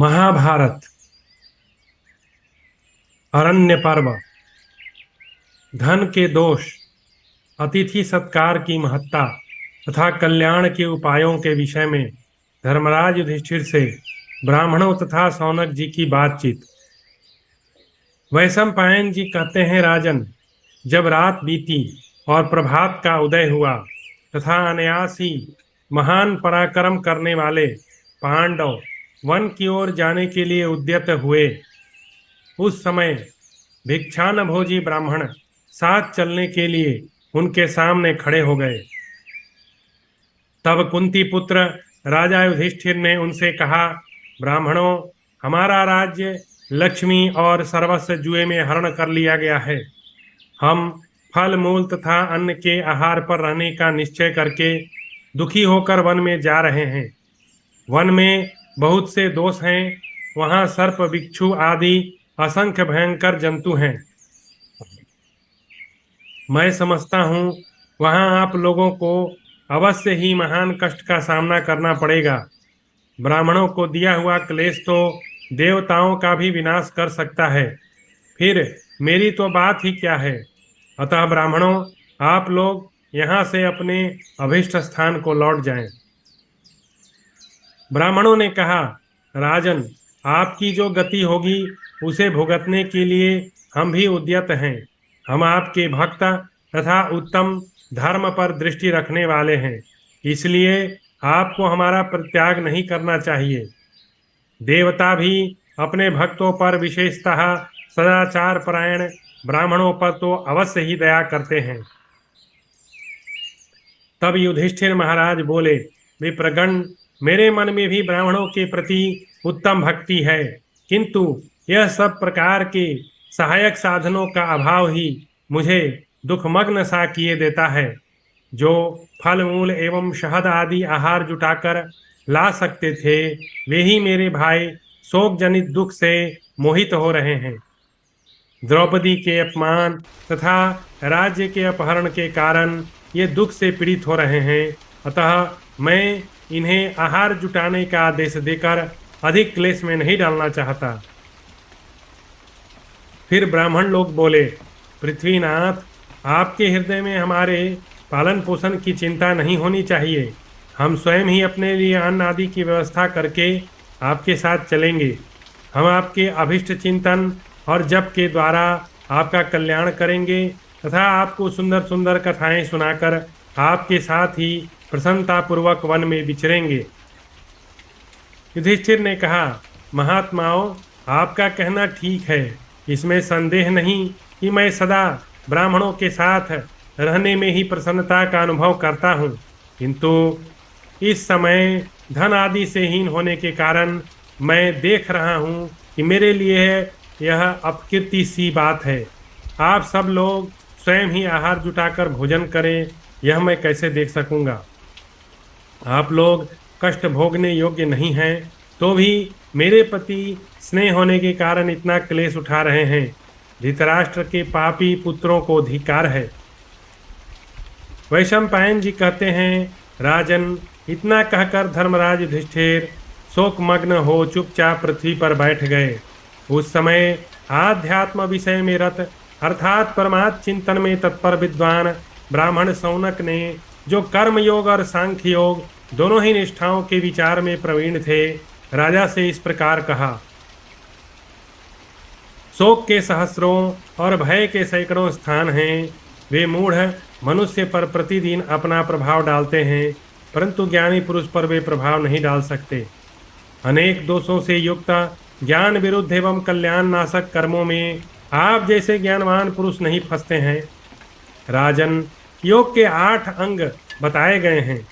महाभारत अरण्य पर्व। धन के दोष, अतिथि सत्कार की महत्ता तथा कल्याण के उपायों के विषय में धर्मराज युधिष्ठिर से ब्राह्मणों तथा सौनक जी की बातचीत। वैशंपायन जी कहते हैं, राजन, जब रात बीती और प्रभात का उदय हुआ तथा अनायास ही महान पराक्रम करने वाले पांडव वन की ओर जाने के लिए उद्यत हुए, उस समय भिक्षान भोजी ब्राह्मण साथ चलने के लिए उनके सामने खड़े हो गए। तब कुंती पुत्र राजा युधिष्ठिर ने उनसे कहा, ब्राह्मणों, हमारा राज्य लक्ष्मी और सर्वस्व जुए में हरण कर लिया गया है। हम फल मूल तथा अन्न के आहार पर रहने का निश्चय करके दुखी होकर वन में जा रहे हैं। वन में बहुत से दोष हैं, वहाँ सर्प बिच्छू आदि असंख्य भयंकर जंतु हैं। मैं समझता हूँ वहाँ आप लोगों को अवश्य ही महान कष्ट का सामना करना पड़ेगा। ब्राह्मणों को दिया हुआ क्लेश तो देवताओं का भी विनाश कर सकता है, फिर मेरी तो बात ही क्या है। अतः ब्राह्मणों, आप लोग यहाँ से अपने अभीष्ट स्थान को लौट जाएं। ब्राह्मणों ने कहा, राजन, आपकी जो गति होगी उसे भुगतने के लिए हम भी उद्यत हैं। हम आपके भक्त तथा उत्तम धर्म पर दृष्टि रखने वाले हैं, इसलिए आपको हमारा परित्याग नहीं करना चाहिए। देवता भी अपने भक्तों पर, विशेषतः सदाचार परायण ब्राह्मणों पर तो अवश्य ही दया करते हैं। तब युधिष्ठिर महाराज बोले, विप्रगण, मेरे मन में भी ब्राह्मणों के प्रति उत्तम भक्ति है, किंतु यह सब प्रकार के सहायक साधनों का अभाव ही मुझे दुखमग्न सा किए देता है। जो फल मूल एवं शहद आदि आहार जुटाकर ला सकते थे, वे ही मेरे भाई शोक जनित दुख से मोहित हो रहे हैं। द्रौपदी के अपमान तथा राज्य के अपहरण के कारण ये दुख से पीड़ित हो रहे हैं। अतः मैं इन्हें आहार जुटाने का आदेश देकर अधिक क्लेश में नहीं डालना चाहता। फिर ब्राह्मण लोग बोले, पृथ्वीनाथ, आपके हृदय में हमारे पालन पोषण की चिंता नहीं होनी चाहिए। हम स्वयं ही अपने लिए अन्न आदि की व्यवस्था करके आपके साथ चलेंगे। हम आपके अभिष्ट चिंतन और जप के द्वारा आपका कल्याण करेंगे तथा आपको सुंदर सुंदर कथाएं सुनाकर आपके साथ ही प्रसन्नतापूर्वक वन में विचरेंगे। युधिष्ठिर ने कहा, महात्माओं, आपका कहना ठीक है, इसमें संदेह नहीं कि मैं सदा ब्राह्मणों के साथ रहने में ही प्रसन्नता का अनुभव करता हूँ, किंतु इस समय धन आदि से हीन होने के कारण मैं देख रहा हूँ कि मेरे लिए यह अपकीर्ति सी बात है। आप सब लोग स्वयं ही आहार जुटाकर भोजन करें, यह मैं कैसे देख सकूँगा। आप लोग कष्ट भोगने योग्य नहीं हैं, तो भी मेरे प्रति स्नेह होने के कारण इतना क्लेश उठा रहे हैं। धृतराष्ट्र के पापी पुत्रों को धिक्कार है। वैशंपायन जी कहते हैं, राजन, इतना कहकर धर्मराज युधिष्ठिर शोकमग्न हो चुपचाप पृथ्वी पर बैठ गए। उस समय आध्यात्म विषय में रत अर्थात परमात्म चिंतन में तत्पर विद्वान ब्राह्मण सौनक ने, जो कर्म योग और सांख्य योग दोनों ही निष्ठाओं के विचार में प्रवीण थे, राजा से इस प्रकार कहा, शोक के सहस्रों और भय के सैकड़ों स्थान हैं। वे मूढ़ मनुष्य पर प्रतिदिन अपना प्रभाव डालते हैं, परंतु ज्ञानी पुरुष पर वे प्रभाव नहीं डाल सकते। अनेक दोषों से युक्त ज्ञान विरुद्ध एवं कल्याण नाशक कर्मों में आप जैसे ज्ञानवान पुरुष नहीं फंसते हैं। राजन, योग के 8 अंग बताए गए हैं।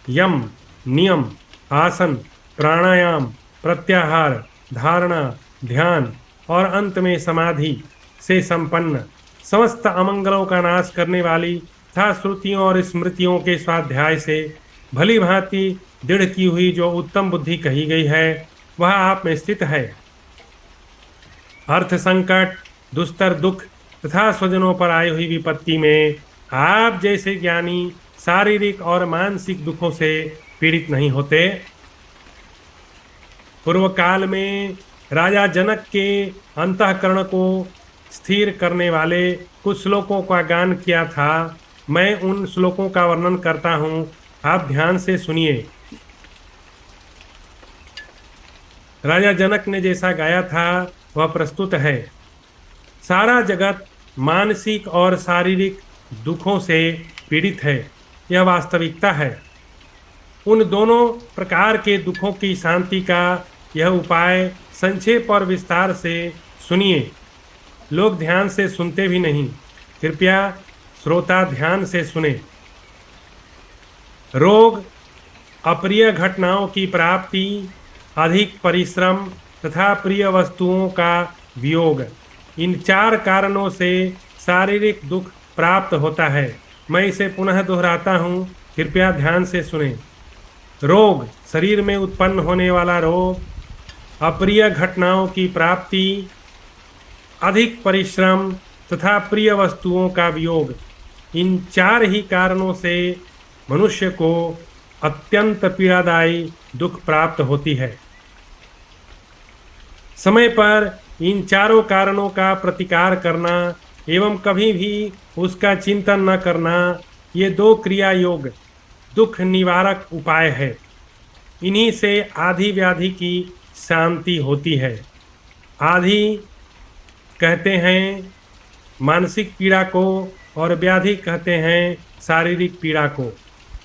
यम, नियम, आसन, प्राणायाम, प्रत्याहार, धारणा, ध्यान और अंत में समाधि से संपन्न, समस्त अमंगलों का नाश करने वाली तथा श्रुतियों और स्मृतियों के स्वाध्याय से भली भांति दृढ़ की हुई जो उत्तम बुद्धि कही गई है, वह आप में स्थित है। अर्थ संकट, दुस्तर दुख तथा स्वजनों पर आई हुई विपत्ति में आप जैसे ज्ञानी शारीरिक और मानसिक दुखों से पीड़ित नहीं होते। पूर्व काल में राजा जनक के अंतःकरण को स्थिर करने वाले कुछ श्लोकों का गान किया था। मैं उन श्लोकों का वर्णन करता हूँ, आप ध्यान से सुनिए। राजा जनक ने जैसा गाया था वह प्रस्तुत है। सारा जगत मानसिक और शारीरिक दुखों से पीड़ित है, यह वास्तविकता है। उन दोनों प्रकार के दुखों की शांति का यह उपाय संक्षेप और विस्तार से सुनिए। लोग ध्यान से सुनते भी नहीं, कृपया श्रोता ध्यान से सुने। रोग, अप्रिय घटनाओं की प्राप्ति, अधिक परिश्रम तथा प्रिय वस्तुओं का वियोग, इन 4 कारणों से शारीरिक दुख प्राप्त होता है। मैं इसे पुनः दोहराता हूँ, कृपया ध्यान से सुने। रोग, शरीर में उत्पन्न होने वाला रोग, अप्रिय घटनाओं की प्राप्ति, अधिक परिश्रम तथा प्रिय वस्तुओं का वियोग, इन 4 ही कारणों से मनुष्य को अत्यंत पीड़ादायी दुख प्राप्त होती है। समय पर इन 4 कारणों का प्रतिकार करना एवं कभी भी उसका चिंतन न करना, ये 2 क्रिया योग दुख निवारक उपाय है। इन्हीं से आदि व्याधि की शांति होती है। आदि कहते हैं मानसिक पीड़ा को और व्याधि कहते हैं शारीरिक पीड़ा को।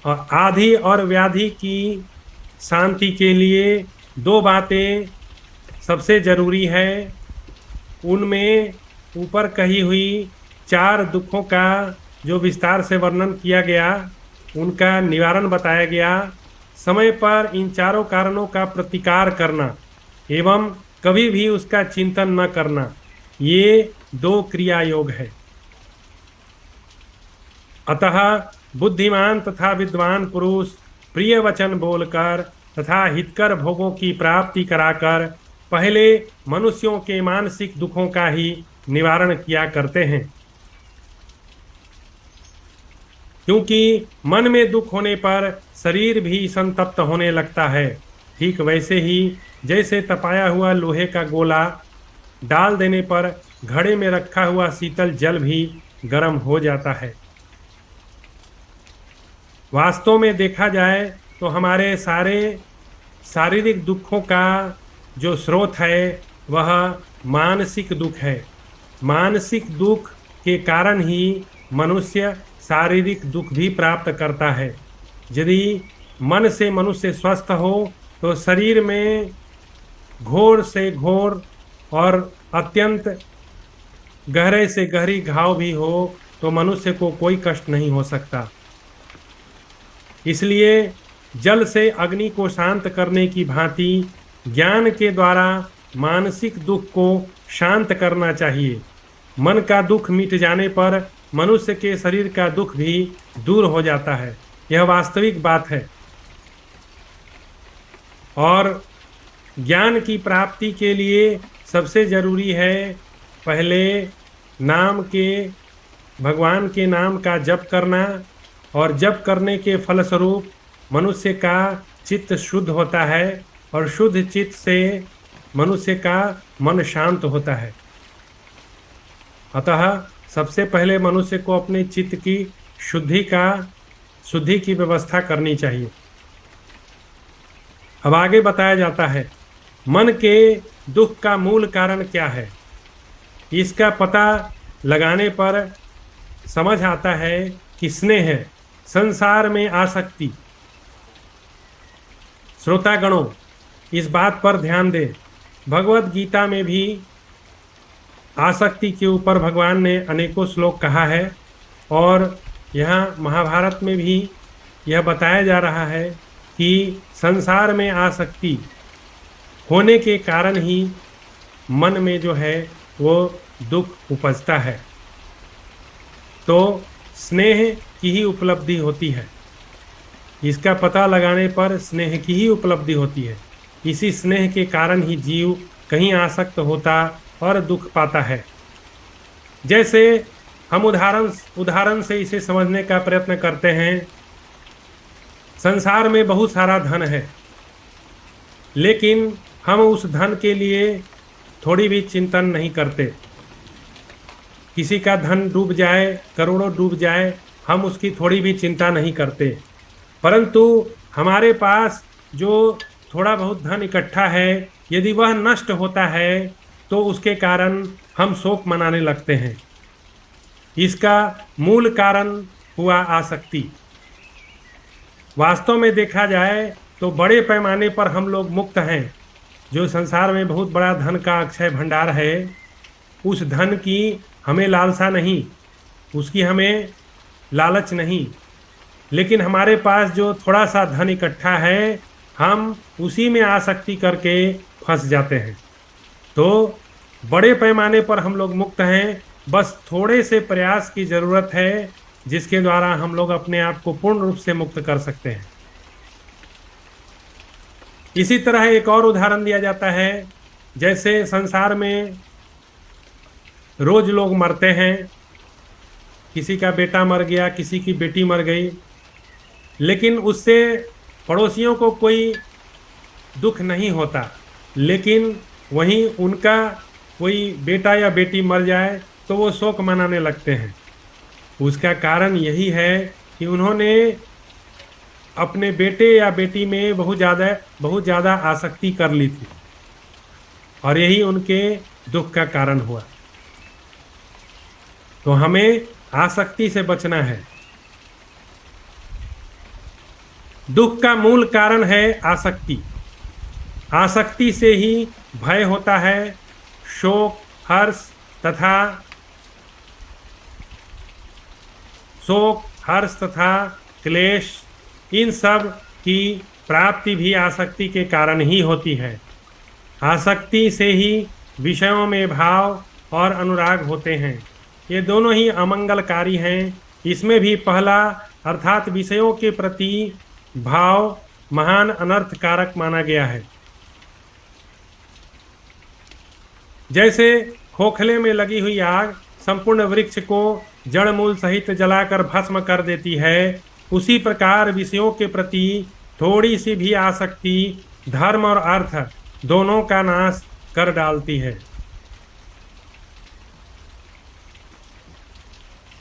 और आदि और व्याधि की शांति के लिए 2 बातें सबसे जरूरी है। उनमें ऊपर कही हुई 4 दुखों का जो विस्तार से वर्णन किया गया, उनका निवारण बताया गया। समय पर इन 4 कारणों का प्रतिकार करना एवं कभी भी उसका चिंतन न करना, ये 2 क्रिया योग है। अतः बुद्धिमान तथा विद्वान पुरुष प्रिय वचन बोलकर तथा हितकर भोगों की प्राप्ति कराकर पहले मनुष्यों के मानसिक दुखों का ही निवारण किया करते हैं। क्योंकि मन में दुख होने पर शरीर भी संतप्त होने लगता है। ठीक वैसे ही जैसे तपाया हुआ लोहे का गोला डाल देने पर घड़े में रखा हुआ शीतल जल भी गर्म हो जाता है। वास्तव में देखा जाए तो हमारे सारे शारीरिक दुखों का जो स्रोत है वह मानसिक दुख है। मानसिक दुख के कारण ही मनुष्य शारीरिक दुख भी प्राप्त करता है। यदि मन से मनुष्य स्वस्थ हो तो शरीर में घोर से घोर और अत्यंत गहरे से गहरी घाव भी हो तो मनुष्य को कोई कष्ट नहीं हो सकता। इसलिए जल से अग्नि को शांत करने की भांति ज्ञान के द्वारा मानसिक दुख को शांत करना चाहिए। मन का दुख मिट जाने पर मनुष्य के शरीर का दुख भी दूर हो जाता है, यह वास्तविक बात है। और ज्ञान की प्राप्ति के लिए सबसे जरूरी है पहले भगवान के नाम का जप करना, और जप करने के फलस्वरूप मनुष्य का चित्त शुद्ध होता है और शुद्ध चित्त से मनुष्य का मन शांत होता है। अतः सबसे पहले मनुष्य को अपने चित्त की शुद्धि की व्यवस्था करनी चाहिए। अब आगे बताया जाता है मन के दुख का मूल कारण क्या है। इसका पता लगाने पर समझ आता है कि स्नेह है, संसार में आसक्ति। श्रोतागणों, इस बात पर ध्यान दें, भगवत गीता में भी आसक्ति के ऊपर भगवान ने अनेकों श्लोक कहा है, और यहाँ महाभारत में भी यह बताया जा रहा है कि संसार में आसक्ति होने के कारण ही मन में जो है वो दुख उपजता है। तो स्नेह की ही उपलब्धि होती है, इसका पता लगाने पर स्नेह की ही उपलब्धि होती है। इसी स्नेह के कारण ही जीव कहीं आसक्त होता और दुख पाता है। जैसे हम उदाहरण से इसे समझने का प्रयत्न करते हैं। संसार में बहुत सारा धन है, लेकिन हम उस धन के लिए थोड़ी भी चिंतन नहीं करते। किसी का धन डूब जाए, करोड़ों डूब जाए, हम उसकी थोड़ी भी चिंता नहीं करते। परंतु हमारे पास जो थोड़ा बहुत धन इकट्ठा है, यदि वह नष्ट होता है तो उसके कारण हम शोक मनाने लगते हैं। इसका मूल कारण हुआ आसक्ति। वास्तव में देखा जाए तो बड़े पैमाने पर हम लोग मुक्त हैं। जो संसार में बहुत बड़ा धन का अक्षय भंडार है, उस धन की हमें लालसा नहीं, उसकी हमें लालच नहीं, लेकिन हमारे पास जो थोड़ा सा धन इकट्ठा है, हम उसी में आसक्ति करके फंस जाते हैं। तो बड़े पैमाने पर हम लोग मुक्त हैं, बस थोड़े से प्रयास की ज़रूरत है, जिसके द्वारा हम लोग अपने आप को पूर्ण रूप से मुक्त कर सकते हैं। इसी तरह एक और उदाहरण दिया जाता है। जैसे संसार में रोज लोग मरते हैं, किसी का बेटा मर गया, किसी की बेटी मर गई, लेकिन उससे पड़ोसियों को कोई दुख नहीं होता। लेकिन वहीं उनका कोई बेटा या बेटी मर जाए तो वो शोक मनाने लगते हैं। उसका कारण यही है कि उन्होंने अपने बेटे या बेटी में बहुत ज़्यादा आसक्ति कर ली थी, और यही उनके दुख का कारण हुआ। तो हमें आसक्ति से बचना है। दुख का मूल कारण है आसक्ति। आसक्ति से ही भय होता है, शोक, हर्ष तथा क्लेश, इन सब की प्राप्ति भी आसक्ति के कारण ही होती है। आसक्ति से ही विषयों में भाव और अनुराग होते हैं। ये दोनों ही अमंगलकारी हैं। इसमें भी पहला अर्थात विषयों के प्रति भाव महान अनर्थकारक माना गया है। जैसे खोखले में लगी हुई आग संपूर्ण वृक्ष को जड़ मूल सहित जलाकर भस्म कर देती है, उसी प्रकार विषयों के प्रति थोड़ी सी भी आसक्ति धर्म और अर्थ दोनों का नाश कर डालती है।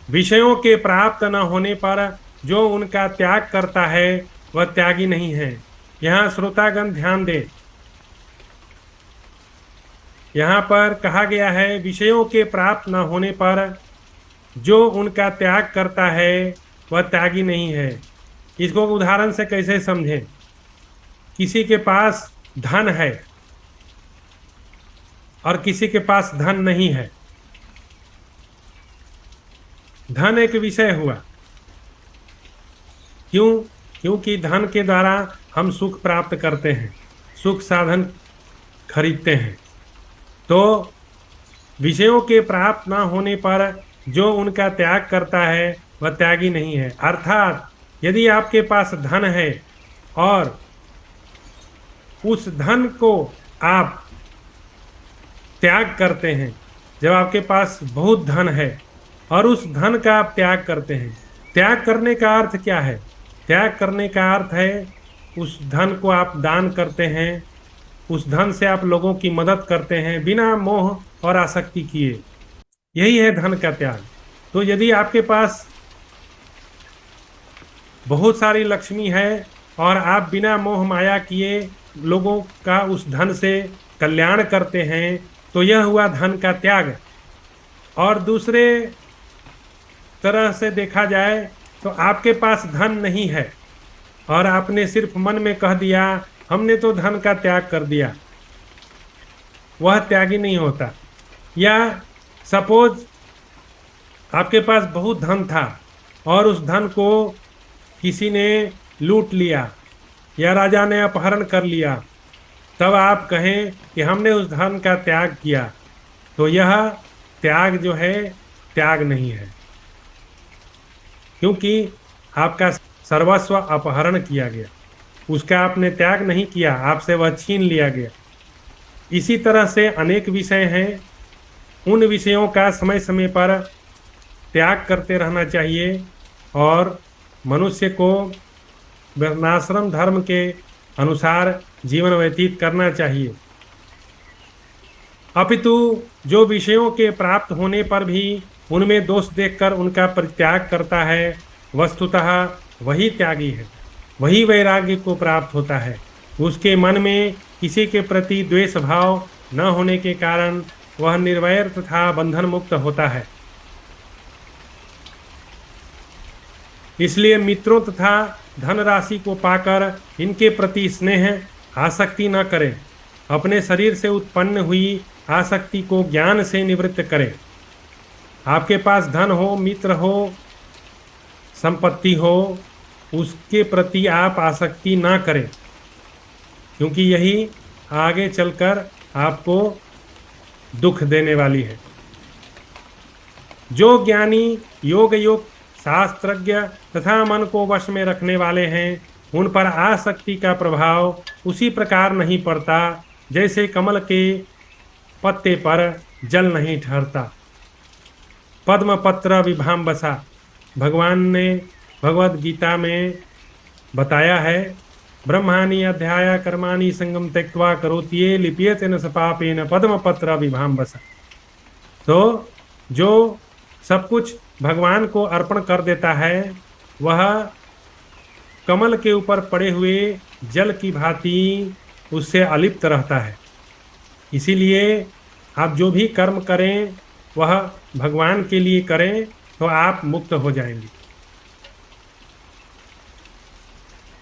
विषयों के प्राप्त न होने पर जो उनका त्याग करता है वह त्यागी नहीं है। यहाँ श्रोतागण ध्यान दें, यहाँ पर कहा गया है विषयों के प्राप्त न होने पर जो उनका त्याग करता है वह त्यागी नहीं है। इसको उदाहरण से कैसे समझें? किसी के पास धन है और किसी के पास धन नहीं है। धन एक विषय हुआ। क्यों? क्योंकि धन के द्वारा हम सुख प्राप्त करते हैं, सुख साधन खरीदते हैं। तो विषयों के प्राप्त न होने पर जो उनका त्याग करता है वह त्यागी नहीं है। अर्थात यदि आपके पास धन है और उस धन को आप त्याग करते हैं, जब आपके पास बहुत धन है और उस धन का आप त्याग करते हैं, त्याग करने का अर्थ क्या है? त्याग करने का अर्थ है उस धन को आप दान करते हैं, उस धन से आप लोगों की मदद करते हैं बिना मोह और आसक्ति किए। यही है धन का त्याग। तो यदि आपके पास बहुत सारी लक्ष्मी है और आप बिना मोह माया किए लोगों का उस धन से कल्याण करते हैं, तो यह हुआ धन का त्याग। और दूसरे तरह से देखा जाए तो आपके पास धन नहीं है और आपने सिर्फ मन में कह दिया हमने तो धन का त्याग कर दिया, वह त्यागी नहीं होता। या सपोज आपके पास बहुत धन था और उस धन को किसी ने लूट लिया या राजा ने अपहरण कर लिया, तब आप कहें कि हमने उस धन का त्याग किया, तो यह त्याग जो है त्याग नहीं है, क्योंकि आपका सर्वस्व अपहरण किया गया, उसका आपने त्याग नहीं किया, आपसे वह छीन लिया गया। इसी तरह से अनेक विषय हैं, उन विषयों का समय समय पर त्याग करते रहना चाहिए और मनुष्य को वर्णाश्रम धर्म के अनुसार जीवन व्यतीत करना चाहिए। अपितु जो विषयों के प्राप्त होने पर भी उनमें दोष देखकर उनका परित्याग करता है, वस्तुतः वही त्यागी है, वही वैराग्य को प्राप्त होता है। उसके मन में किसी के प्रति द्वेष भाव न होने के कारण वह निर्वैर तथा बंधन मुक्त होता है। इसलिए मित्रों तथा धनराशि को पाकर इनके प्रति स्नेह आसक्ति न करें। अपने शरीर से उत्पन्न हुई आसक्ति को ज्ञान से निवृत्त करें। आपके पास धन हो, मित्र हो, संपत्ति हो, उसके प्रति आप आसक्ति ना करें, क्योंकि यही आगे चलकर आपको दुख देने वाली है। जो ज्ञानी योग युक्त शास्त्रज्ञ तथा मन को वश में रखने वाले हैं, उन पर आसक्ति का प्रभाव उसी प्रकार नहीं पड़ता जैसे कमल के पत्ते पर जल नहीं ठहरता। पद्म पत्र विभाम्बसा, भगवान ने भगवद गीता में बताया है, ब्रह्माणि अध्याय कर्माणि संगम त्यक्त्वा करोति लिप्यते न सपापेन पद्म पत्र विभाम्बसा। तो जो सब कुछ भगवान को अर्पण कर देता है, वह कमल के ऊपर पड़े हुए जल की भांति उससे अलिप्त रहता है। इसीलिए आप जो भी कर्म करें वह भगवान के लिए करें तो आप मुक्त हो जाएंगे।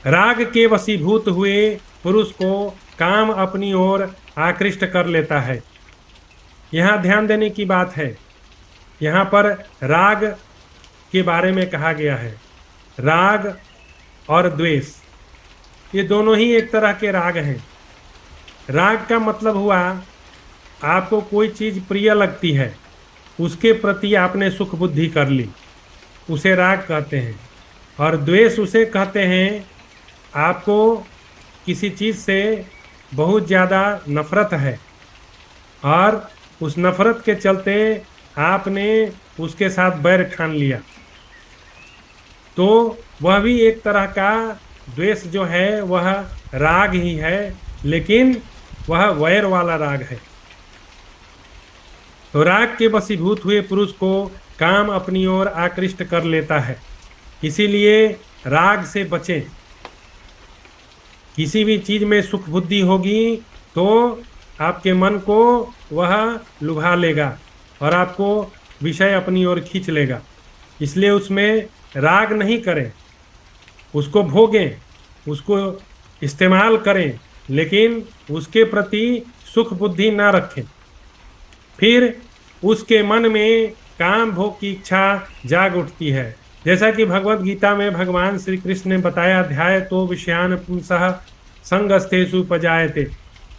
राग के वशीभूत हुए पुरुष को काम अपनी ओर आकृष्ट कर लेता है। यहाँ ध्यान देने की बात है, यहाँ पर राग के बारे में कहा गया है। राग और द्वेष, ये दोनों ही एक तरह के राग हैं। राग का मतलब हुआ आपको कोई चीज़ प्रिय लगती है, उसके प्रति आपने सुख बुद्धि कर ली, उसे राग कहते हैं। और द्वेष उसे कहते हैं आपको किसी चीज़ से बहुत ज़्यादा नफरत है और उस नफरत के चलते आपने उसके साथ बैर ठान लिया, तो वह भी एक तरह का द्वेष जो है वह राग ही है, लेकिन वह वैर वाला राग है। तो राग के वशीभूत हुए पुरुष को काम अपनी ओर आकृष्ट कर लेता है। इसीलिए राग से बचें। किसी भी चीज़ में सुख बुद्धि होगी तो आपके मन को वह लुभा लेगा और आपको विषय अपनी ओर खींच लेगा। इसलिए उसमें राग नहीं करें, उसको भोगें, उसको इस्तेमाल करें, लेकिन उसके प्रति सुख बुद्धि ना रखें। फिर उसके मन में काम भोग की इच्छा जाग उठती है। जैसा कि भगवत गीता में भगवान श्री कृष्ण ने बताया, अध्याय तो विषयान पुंसः संगस्थेषु उपजायते।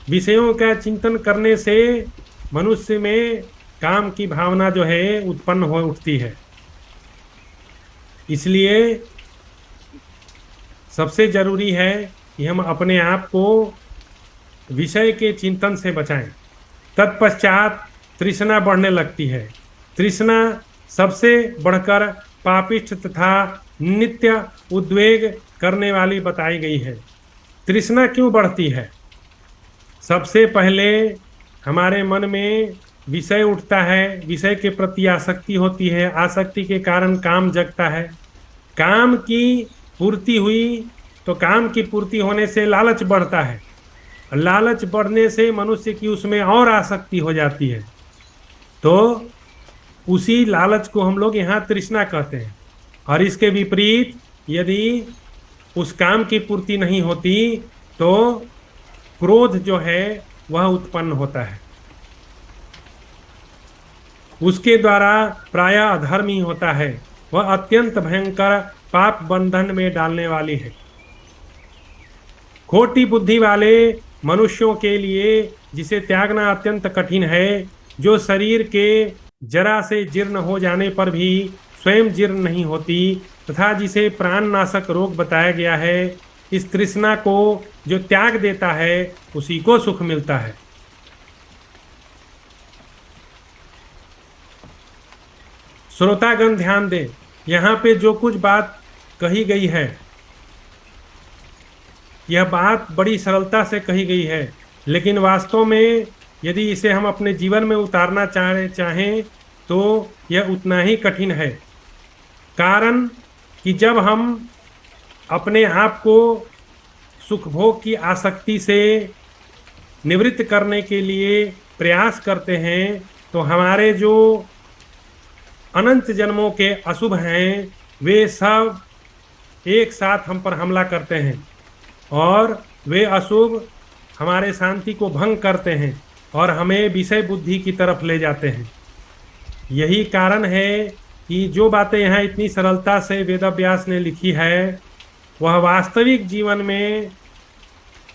विषयों का चिंतन करने से मनुष्य में काम की भावना जो है उत्पन्न हो उठती है। इसलिए सबसे जरूरी है कि हम अपने आप को विषय के चिंतन से बचाएं। तत्पश्चात तृष्णा बढ़ने लगती है। तृष्णा सबसे बढ़कर पापिष्ठ तथा नित्य उद्वेग करने वाली बताई गई है। तृष्णा क्यों बढ़ती है? सबसे पहले हमारे मन में विषय उठता है, विषय के प्रति आसक्ति होती है, आसक्ति के कारण काम जगता है। काम की पूर्ति हुई तो काम की पूर्ति होने से लालच बढ़ता है, लालच बढ़ने से मनुष्य की उसमें और आसक्ति हो जाती है। तो उसी लालच को हम लोग यहाँ तृष्णा कहते हैं। और इसके विपरीत यदि उस काम की पूर्ति नहीं होती तो क्रोध जो है वह उत्पन्न होता है। उसके द्वारा प्रायः अधर्म ही होता है। वह अत्यंत भयंकर पाप बंधन में डालने वाली है। खोटी बुद्धि वाले मनुष्यों के लिए जिसे त्यागना अत्यंत कठिन है, जो शरीर के जरा से जीर्ण हो जाने पर भी स्वयं जीर्ण नहीं होती, तथा जिसे प्राणनाशक रोग बताया गया है, इस तृष्णा को जो त्याग देता है उसी को सुख मिलता है। श्रोतागण ध्यान दें, यहाँ पे जो कुछ बात कही गई है, यह बात बड़ी सरलता से कही गई है, लेकिन वास्तव में यदि इसे हम अपने जीवन में उतारना चाहें तो यह उतना ही कठिन है। कारण कि जब हम अपने आप को सुख भोग की आसक्ति से निवृत्त करने के लिए प्रयास करते हैं तो हमारे जो अनंत जन्मों के अशुभ हैं वे सब एक साथ हम पर हमला करते हैं और वे अशुभ हमारे शांति को भंग करते हैं और हमें विषय बुद्धि की तरफ ले जाते हैं। यही कारण है कि जो बातें यहाँ इतनी सरलता से वेदव्यास ने लिखी है वह वास्तविक जीवन में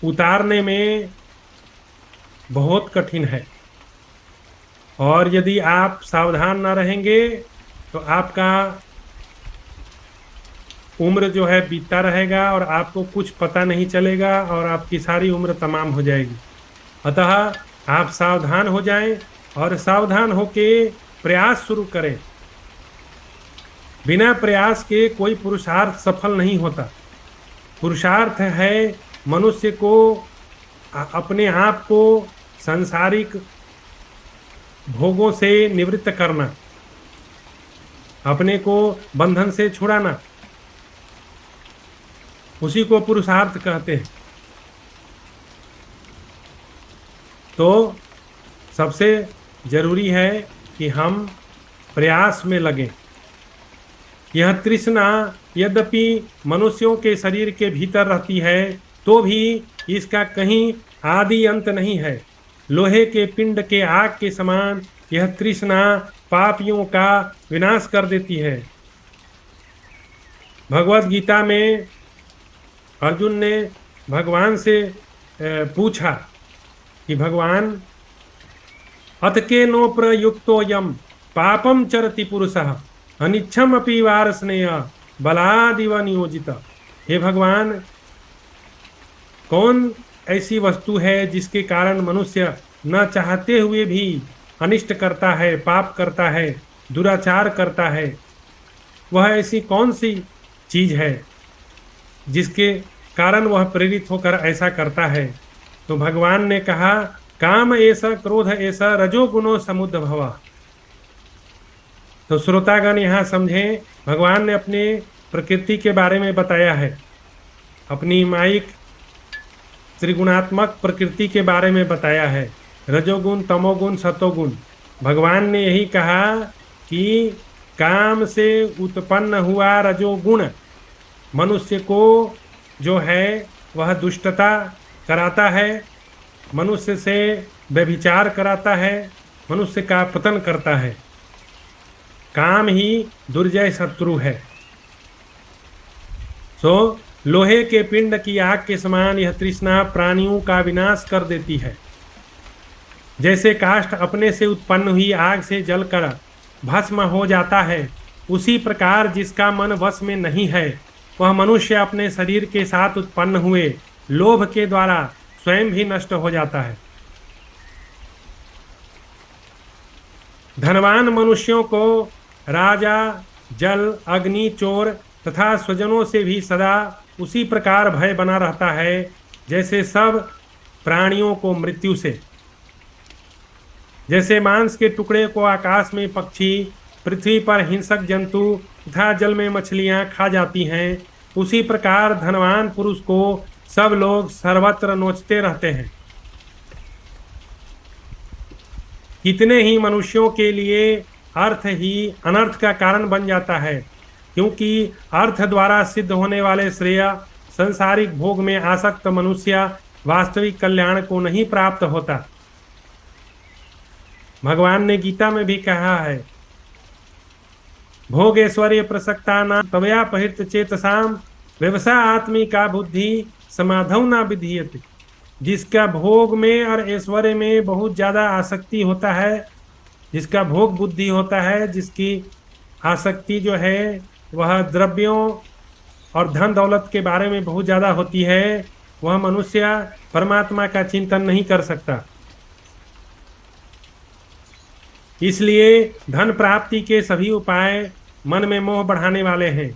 उतारने में बहुत कठिन है। और यदि आप सावधान न रहेंगे तो आपका उम्र जो है बीतता रहेगा और आपको कुछ पता नहीं चलेगा और आपकी सारी उम्र तमाम हो जाएगी। अतः आप सावधान हो जाएं और सावधान होके प्रयास शुरू करें। बिना प्रयास के कोई पुरुषार्थ सफल नहीं होता। पुरुषार्थ है मनुष्य को अपने आप को सांसारिक भोगों से निवृत्त करना, अपने को बंधन से छुड़ाना, उसी को पुरुषार्थ कहते हैं। तो सबसे जरूरी है कि हम प्रयास में लगें। यह तृष्णा यद्यपि मनुष्यों के शरीर के भीतर रहती है तो भी इसका कहीं आदि अंत नहीं है। लोहे के पिंड के आग के समान यह तृष्णा पापियों का विनाश कर देती है। भगवत गीता में अर्जुन ने भगवान से पूछा कि भगवान अथ के नो प्रयुक्तोयम पापम चरति पुरुषः अनिच्छम अपि वारस्नेय बलादिव नियोजित। हे भगवान, कौन ऐसी वस्तु है जिसके कारण मनुष्य न चाहते हुए भी अनिष्ट करता है, पाप करता है, दुराचार करता है? वह ऐसी कौन सी चीज है जिसके कारण वह प्रेरित होकर ऐसा करता है? तो भगवान ने कहा, काम ऐसा, क्रोध ऐसा, रजोगुणो समुद्भव। तो श्रोतागण यहाँ समझें, भगवान ने अपने प्रकृति के बारे में बताया है, अपनी माइक त्रिगुणात्मक प्रकृति के बारे में बताया है, रजोगुण, तमोगुण, सतोगुण। भगवान ने यही कहा कि काम से उत्पन्न हुआ रजोगुण मनुष्य को जो है वह दुष्टता कराता है, मनुष्य से व्यभिचार कराता है, मनुष्य का पतन करता है। काम ही दुर्जय शत्रु है। लोहे के पिंड की आग के समान यह तृष्णा प्राणियों का विनाश कर देती है। जैसे काष्ठ अपने से उत्पन्न हुई आग से जलकर भस्म हो जाता है, उसी प्रकार जिसका मन वश में नहीं है वह मनुष्य अपने शरीर के साथ उत्पन्न हुए लोभ के द्वारा स्वयं भी नष्ट हो जाता है। धनवान मनुष्यों को राजा, जल, अग्नि, चोर तथा स्वजनों से भी सदा उसी प्रकार भय बना रहता है जैसे सब प्राणियों को मृत्यु से। जैसे मांस के टुकड़े को आकाश में पक्षी, पृथ्वी पर हिंसक जंतु तथा जल में मछलियां खा जाती हैं, उसी प्रकार धनवान पुरुष को सब लोग सर्वत्र नोचते रहते हैं। कितने ही मनुष्यों के लिए अर्थ ही अनर्थ का कारण बन जाता है, क्योंकि अर्थ द्वारा सिद्ध होने वाले श्रेय संसारिक भोग में आसक्त मनुष्य वास्तविक कल्याण को नहीं प्राप्त होता। भगवान ने गीता में भी कहा है, भोग ऐश्वर्य प्रसक्ता न तवया पहित चेतसाम व्यवसाय आत्मिका बुद्धि समाधौ न विधीयते। जिसका भोग में और ऐश्वर्य में बहुत ज़्यादा आसक्ति होता है, जिसका भोग बुद्धि होता है, जिसकी आसक्ति जो है वह द्रव्यों और धन दौलत के बारे में बहुत ज़्यादा होती है, वह मनुष्य परमात्मा का चिंतन नहीं कर सकता। इसलिए धन प्राप्ति के सभी उपाय मन में मोह बढ़ाने वाले हैं।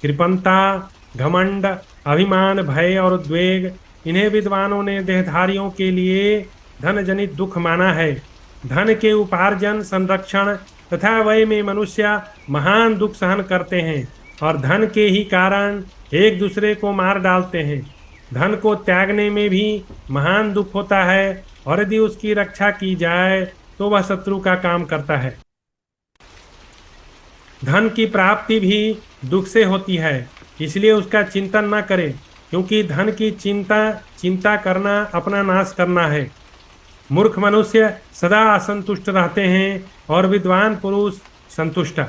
कृपणता, घमंड, अभिमान, भय और उद्वेग, इन्हें विद्वानों ने देहधारियों के लिए धन जनित दुख माना है। धन के उपार्जन, संरक्षण तथा व्यय में मनुष्य महान दुख सहन करते हैं और धन के ही कारण एक दूसरे को मार डालते हैं। धन को त्यागने में भी महान दुख होता है और यदि उसकी रक्षा की जाए तो वह शत्रु का काम करता है। धन की प्राप्ति भी दुख से होती है, इसलिए उसका चिंतन न करें, क्योंकि धन की चिंता करना अपना नाश करना है। मूर्ख मनुष्य सदा असंतुष्ट रहते हैं और विद्वान पुरुष संतुष्ट।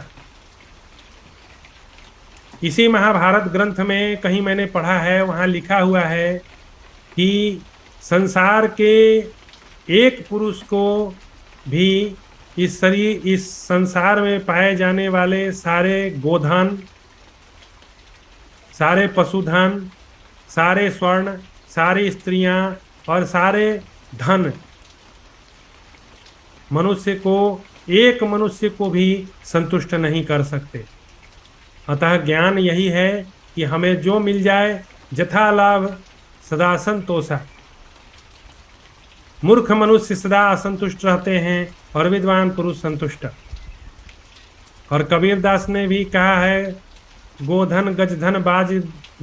इसी महाभारत ग्रंथ में कहीं मैंने पढ़ा है, वहाँ लिखा हुआ है कि संसार के एक पुरुष को भी इस संसार में पाए जाने वाले सारे गोधन, सारे पशुधन, सारे स्वर्ण, सारी स्त्रियां और सारे धन एक मनुष्य को भी संतुष्ट नहीं कर सकते। अतः ज्ञान यही है कि हमें जो मिल जाए यथा लाभ सदा संतोषा। मूर्ख मनुष्य सदा असंतुष्ट रहते हैं और विद्वान पुरुष संतुष्ट। और कबीर दास ने भी कहा है, गोधन गजधन बाज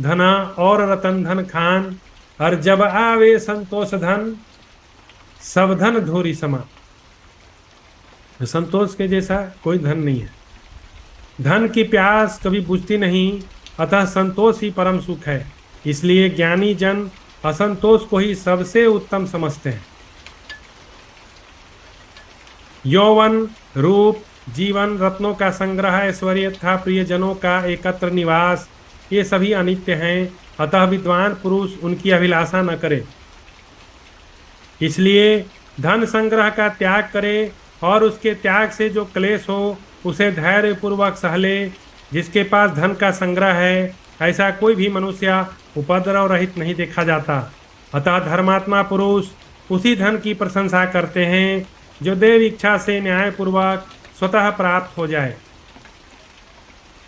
धना और रतन धन खान, और जब आवे संतोष धन सब धन धूरी समा। संतोष के जैसा कोई धन नहीं है। धन की प्यास कभी बुझती नहीं, अतः संतोष ही परम सुख है। इसलिए ज्ञानी जन असंतोष को ही सबसे उत्तम समझते हैं। यौवन, रूप, जीवन, रत्नों का संग्रह, ऐश्वर्य तथा प्रियजनों का एकत्र निवास, ये सभी अनित्य हैं, अतः विद्वान पुरुष उनकी अभिलाषा न करे। इसलिए धन संग्रह का त्याग करे और उसके त्याग से जो क्लेश हो उसे धैर्य पूर्वक सह ले। जिसके पास धन का संग्रह है, ऐसा कोई भी मनुष्य उपद्रव रहित नहीं देखा जाता। अतः धर्मात्मा पुरुष उसी धन की प्रशंसा करते हैं जो देव इच्छा से न्यायपूर्वक स्वतः प्राप्त हो जाए।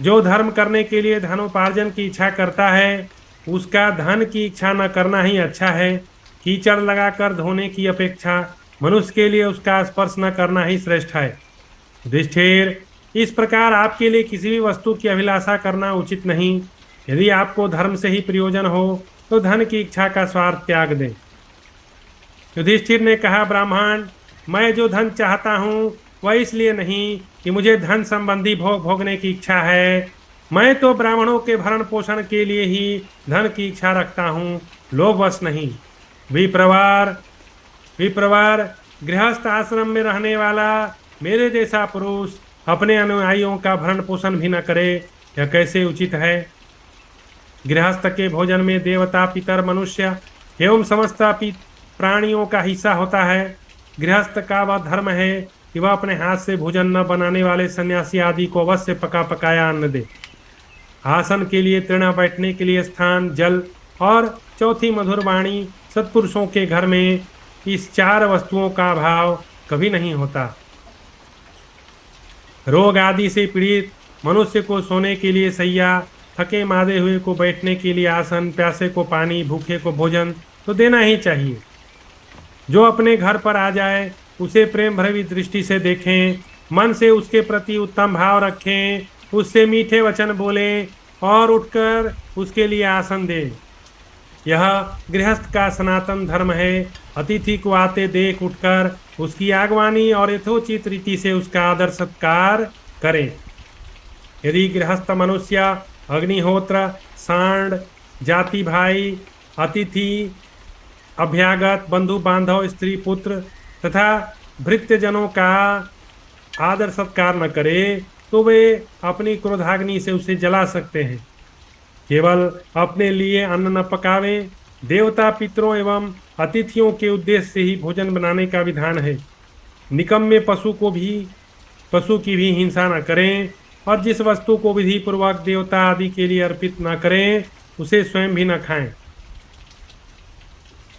जो धर्म करने के लिए धनोपार्जन की इच्छा करता है, उसका धन की इच्छा न करना ही अच्छा है। कीचड़ लगाकर धोने की अपेक्षा मनुष्य के लिए उसका स्पर्श न करना ही श्रेष्ठ है। युधिष्ठिर, इस प्रकार आपके लिए किसी भी वस्तु की अभिलाषा करना उचित नहीं। यदि आपको धर्म से ही प्रयोजन हो तो धन की इच्छा का स्वार्थ त्याग दें। युधिष्ठिर ने कहा, ब्राह्मण, मैं जो धन चाहता हूँ वह इसलिए नहीं कि मुझे धन संबंधी भोग भोगने की इच्छा है। मैं तो ब्राह्मणों के भरण पोषण के लिए ही धन की इच्छा रखता हूँ, लोभवश नहीं। विप्रवार, गृहस्थ आश्रम में रहने वाला मेरे जैसा पुरुष अपने अनुयायियों का भरण पोषण भी न करे, यह कैसे उचित है। गृहस्थ के भोजन में देवता, पितर, मनुष्य एवं समस्त प्राणियों का हिस्सा होता है। गृहस्थ का वह धर्म है कि वह अपने हाथ से भोजन न बनाने वाले सन्यासी आदि को अवश्य पका पकाया अन्न दे। आसन के लिए तृण, बैठने के लिए स्थान, जल और चौथी मधुर वाणी। सत्पुरुषों के घर में इस चार वस्तुओं का अभाव कभी नहीं होता। रोग आदि से पीड़ित मनुष्य को सोने के लिए सैया, थके मादे हुए को बैठने के लिए आसन, प्यासे को पानी, भूखे को भोजन तो देना ही चाहिए। जो अपने घर पर आ जाए उसे प्रेम भरी दृष्टि से देखें, मन से उसके प्रति उत्तम भाव रखें, उससे मीठे वचन बोलें और उठकर उसके लिए आसन दें। यह गृहस्थ का सनातन धर्म है। अतिथि को आते देख उठकर उसकी आगवानी और यथोचित रीति से उसका आदर सत्कार करें। यदि गृहस्थ मनुष्य अग्निहोत्र, सांड, जाति भाई, अतिथि, अभ्यागत, बंधु बांधव, स्त्री पुत्र तथा भृत्यजनों का आदर सत्कार न करे तो वे अपनी क्रोधाग्नि से उसे जला सकते हैं। केवल अपने लिए अन्न न पकावें। देवता, पितरों एवं अतिथियों के उद्देश्य से ही भोजन बनाने का विधान है। निकम्मे पशु की भी हिंसा न करें और जिस वस्तु को विधि पूर्वक देवता आदि के लिए अर्पित न करें उसे स्वयं भी न खाएं।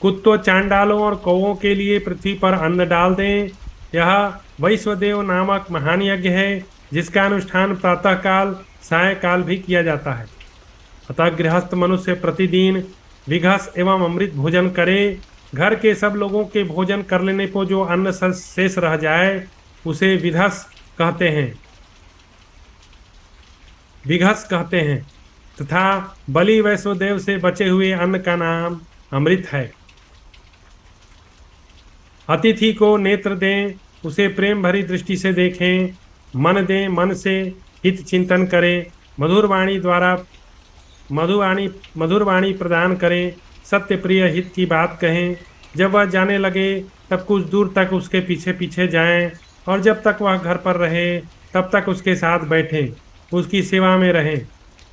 कुत्तों, चांडालों और कौओं के लिए पृथ्वी पर अन्न डाल दें। यह वैश्वदेव नामक महान यज्ञ है जिसका अनुष्ठान प्रातःकाल, सायंकाल भी किया जाता है। अतः गृहस्थ मनुष्य प्रतिदिन विघस एवं अमृत भोजन करे घर के सब लोगों के भोजन कर लेने पर जो अन्न शेष रह जाए उसे विघस कहते हैं तथा बलि वैष्णोदेव से बचे हुए अन्न का नाम अमृत है। अतिथि को नेत्र दें, उसे प्रेम भरी दृष्टि से देखें, मन दें, मन से हित चिंतन करें, मधुर वाणी प्रदान करें, सत्य प्रिय हित की बात कहें। जब वह जाने लगे तब कुछ दूर तक उसके पीछे पीछे जाएं और जब तक वह घर पर रहे तब तक उसके साथ बैठें, उसकी सेवा में रहें।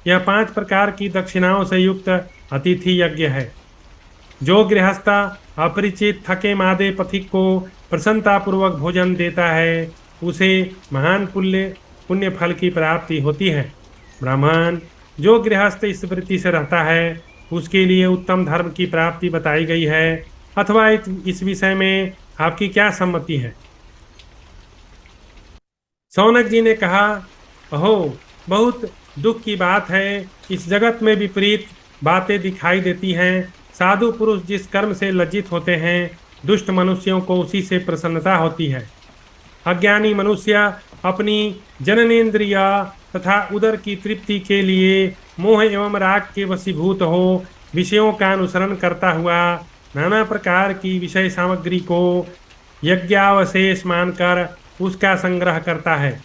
यह 5 प्रकार की दक्षिणाओं से युक्त अतिथि यज्ञ है। जो गृहस्थ अपरिचित थके मादे पथिक को प्रसन्नतापूर्वक भोजन देता है उसे महान पुण्य फल की प्राप्ति होती है। ब्राह्मण, जो गृहस्थ इस वृत्ति से रहता है उसके लिए उत्तम धर्म की प्राप्ति बताई गई है, अथवा इस विषय में आपकी क्या सम्मति है? शौनक जी ने कहा, अहो, बहुत दुख की बात है। इस जगत में विपरीत बातें दिखाई देती हैं। साधु पुरुष जिस कर्म से लज्जित होते हैं, दुष्ट मनुष्यों को उसी से प्रसन्नता होती है। अज्ञानी मनुष्य अपनी जननेन्द्रिय तथा उदर की तृप्ति के लिए मोह एवं राग के वशीभूत हो विषयों का अनुसरण करता हुआ नाना प्रकार की विषय सामग्री को यज्ञावशेष मानकर उसका संग्रह करता है।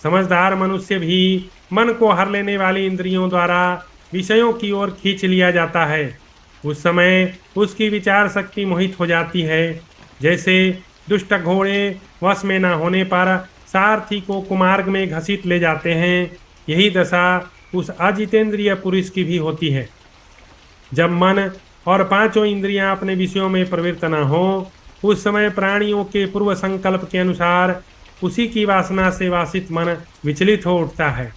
समझदार मनुष्य भी मन को हर लेने वाली इंद्रियों द्वारा विषयों की ओर खींच लिया जाता है। उस समय उसकी विचार शक्ति मोहित हो जाती है। जैसे दुष्ट घोड़े वश में न होने पर सारथी को कुमार्ग में घसीट ले जाते हैं, यही दशा उस अजितेंद्रिय पुरुष की भी होती है। जब मन और 5 इंद्रियां अपने विषयों में प्रवृत्त न हो उस समय प्राणियों के पूर्व संकल्प के अनुसार उसी की वासना से वासित मन विचलित हो उठता है।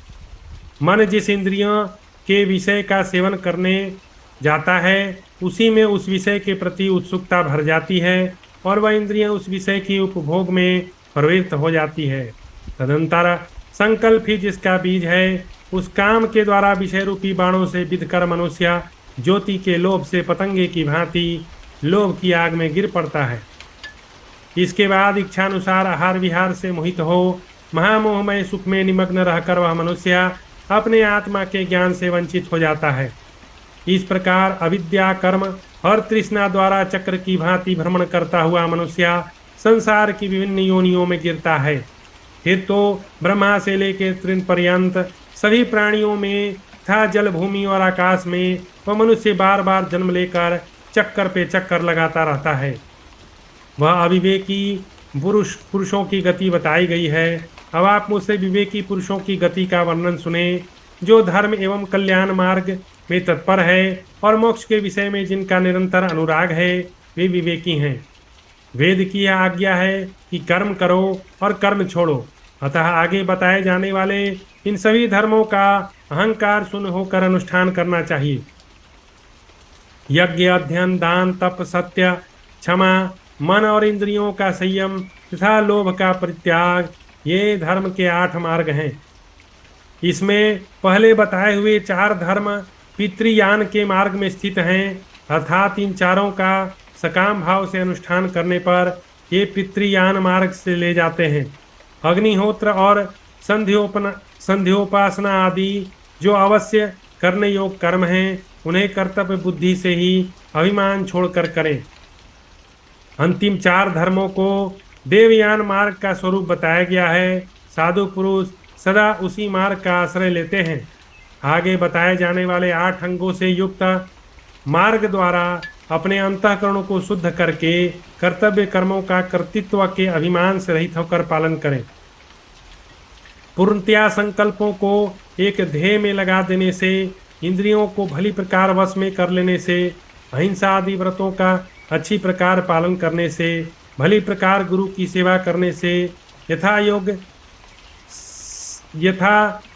मन जिस इंद्रियों के विषय का सेवन करने जाता है उसी में उस विषय के प्रति उत्सुकता भर जाती है और वह इंद्रियां उस विषय की उपभोग में प्रवृत्त हो जाती है। तदंतर संकल्प ही जिसका बीज है उस काम के द्वारा विषय रूपी बाणों से विध कर मनुष्य ज्योति के लोभ से पतंगे की भांति लोभ की आग में गिर पड़ता है। इसके बाद इच्छानुसार आहार विहार से मोहित हो महामोहमय सुख में निमग्न रहकर वह मनुष्य अपने आत्मा के ज्ञान से वंचित हो जाता है। इस प्रकार अविद्या कर्म और तृष्णा द्वारा चक्र की भांति भ्रमण करता हुआ मनुष्य संसार की विभिन्न योनियों में गिरता है। फिर तो ब्रह्मा से लेकर तृण पर्यंत सभी प्राणियों में तथा जल भूमि और आकाश में वह मनुष्य बार बार जन्म लेकर चक्कर पे चक्कर लगाता रहता है। वह अविवेकी पुरुषों की गति बताई गई है। अब आप मुझसे विवेकी पुरुषों की गति का वर्णन सुने, जो धर्म एवं कल्याण मार्ग में तत्पर है और मोक्ष के विषय में जिनका निरंतर अनुराग है, वे विवेकी हैं। वेद की यह आज्ञा है कि कर्म करो और कर्म छोड़ो। अतः आगे बताए जाने वाले इन सभी धर्मों का अहंकार शून्य होकर अनुष्ठान करना चाहिए। यज्ञ, अध्ययन, दान, तप, सत्य, क्षमा, मन और इंद्रियों का संयम तथा लोभ का परित्याग, ये धर्म के 8 मार्ग हैं। इसमें पहले बताए हुए 4 धर्म पितृयान के मार्ग में स्थित हैं, अर्थात इन चारों का सकाम भाव से अनुष्ठान करने पर ये पितृयान मार्ग से ले जाते हैं। अग्निहोत्र और संध्योपासना आदि जो अवश्य करने योग्य कर्म हैं, उन्हें कर्तव्य बुद्धि से ही अभिमान छोड़कर करें। अंतिम 4 धर्मों को देवयान मार्ग का स्वरूप बताया गया है। साधु पुरुष सदा उसी मार्ग का आश्रय लेते हैं। आगे बताए जाने वाले 8 अंगों से युक्त मार्ग द्वारा अपने अंतःकरणों को शुद्ध करके कर्तव्य कर्मों का कर्तृत्व के अभिमान से रहित होकर पालन करें। पूर्णतया संकल्पों को एक ध्येय में लगा देने से, इंद्रियों को भली प्रकार वश में कर लेने से, अहिंसा आदि व्रतों का अच्छी प्रकार पालन करने से, भली प्रकार गुरु की सेवा करने से, यथा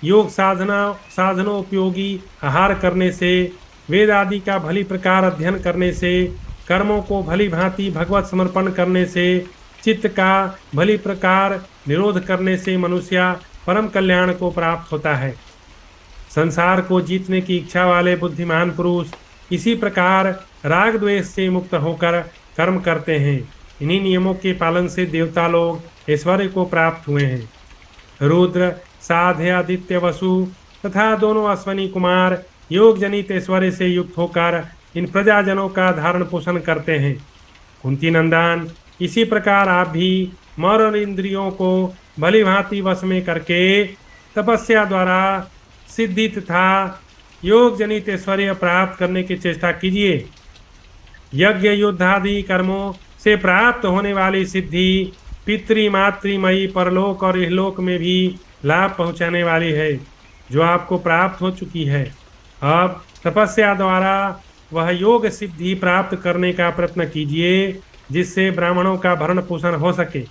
योग साधनोपयोगी आहार करने से, वेद आदि का भली प्रकार अध्ययन करने से, कर्मों को भली भांति भगवत समर्पण करने से, चित्त का भली प्रकार निरोध करने से मनुष्य परम कल्याण को प्राप्त होता है। संसार को जीतने की इच्छा वाले बुद्धिमान पुरुष इसी प्रकार राग द्वेष से मुक्त होकर कर्म करते हैं। इन्हीं नियमों के पालन से देवता लोग ऐश्वर्य को प्राप्त हुए हैं। रुद्र, साध्य, आदित्य, वसु तथा दोनों अश्वनी कुमार योग जनित ऐश्वर्य से युक्त होकर इन प्रजाजनों का धारण पोषण करते हैं। कुंती नंदन, इसी प्रकार आप भी मन और इंद्रियों को भली भांति वश में करके तपस्या द्वारा सिद्धि तथा योग जनित ऐश्वर्य प्राप्त करने की चेष्टा कीजिए। यज्ञ, युद्ध आदि कर्मों से प्राप्त होने वाली सिद्धि पितृ मातृमयी परलोक और इहलोक में भी लाभ पहुंचाने वाली है, जो आपको प्राप्त हो चुकी है। अब तपस्या द्वारा वह योग सिद्धि प्राप्त करने का प्रयत्न कीजिए, जिससे ब्राह्मणों का भरण पोषण हो सके।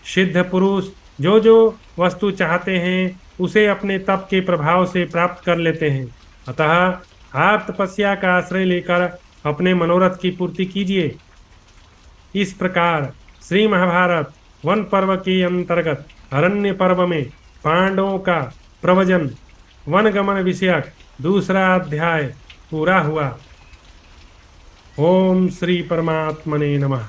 सिद्ध पुरुष जो जो वस्तु चाहते हैं उसे अपने तप के प्रभाव से प्राप्त कर लेते हैं। अतः आप तपस्या का आश्रय लेकर अपने मनोरथ की पूर्ति कीजिए। इस प्रकार श्री महाभारत वन पर्व के अंतर्गत अरण्य पर्व में पांडवों का प्रवचन वनगमन विषयक दूसरा अध्याय पूरा हुआ। ओम श्री परमात्मने नमः।